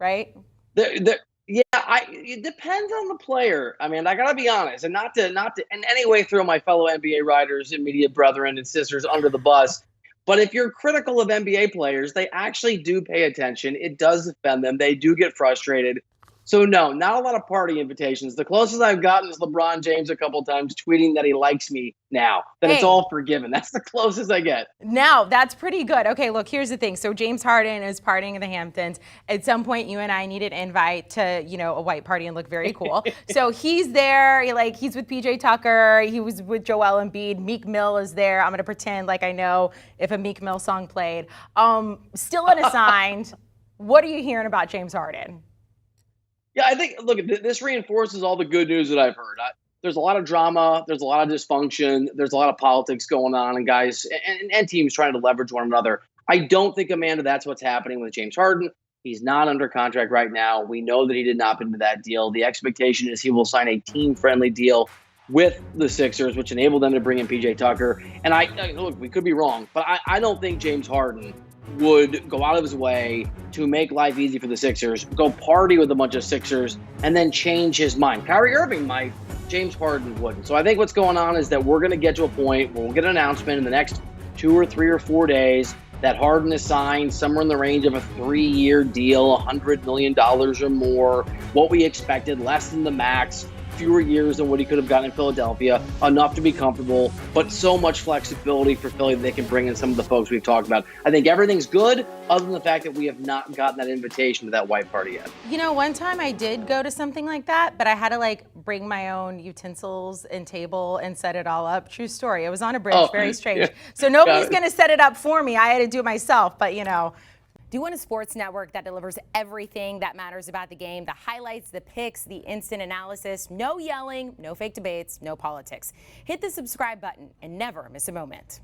right? Yeah, it depends on the player. I mean, I gotta be honest, and not to in any way throw my fellow NBA writers and media brethren and sisters under the bus. But if you're critical of NBA players, they actually do pay attention. It does offend them. They do get frustrated. So no, not a lot of party invitations. The closest I've gotten is LeBron James a couple times tweeting that he likes me now. That it's Hey, all forgiven. That's the closest I get. now that's pretty good. Okay, look, here's the thing. So James Harden is partying in the Hamptons. At some point, you and I need an invite to, a white party and look very cool. So he's there, he's with PJ Tucker. He was with Joel Embiid. Meek Mill is there. I'm gonna pretend like I know if a Meek Mill song played. Still Unsigned. What are you hearing about James Harden? Yeah, I think, look, this reinforces all the good news that I've heard. There's a lot of drama. There's a lot of dysfunction. There's a lot of politics going on, and guys and teams trying to leverage one another. I don't think, Amanda, that's what's happening with James Harden. He's not under contract right now. We know that he did not into that deal. The expectation is he will sign a team-friendly deal with the Sixers, which enabled them to bring in PJ Tucker. And look, we could be wrong, but I don't think James Harden would go out of his way to make life easy for the Sixers, go party with a bunch of Sixers, and then change his mind. Kyrie Irving might, James Harden wouldn't. So I think what's going on is that we're going to get to a point where we'll get an announcement in the next 2 or 3 or 4 days that Harden is signed somewhere in the range of a 3-year deal, $100 million or more, what we expected, less than the max, fewer years than what he could have gotten in Philadelphia, enough to be comfortable, but so much flexibility for Philly that they can bring in some of the folks we've talked about. I think everything's good, other than the fact that we have not gotten that invitation to that white party yet. One time I did go to something like that, but I had to bring my own utensils and table and set it all up. True story. It was on a bridge, very strange. Yeah. So nobody's going to set it up for me. I had to do it myself, but Do you want a sports network that delivers everything that matters about the game? The highlights, the picks, the instant analysis, no yelling, no fake debates, no politics. Hit the subscribe button and never miss a moment.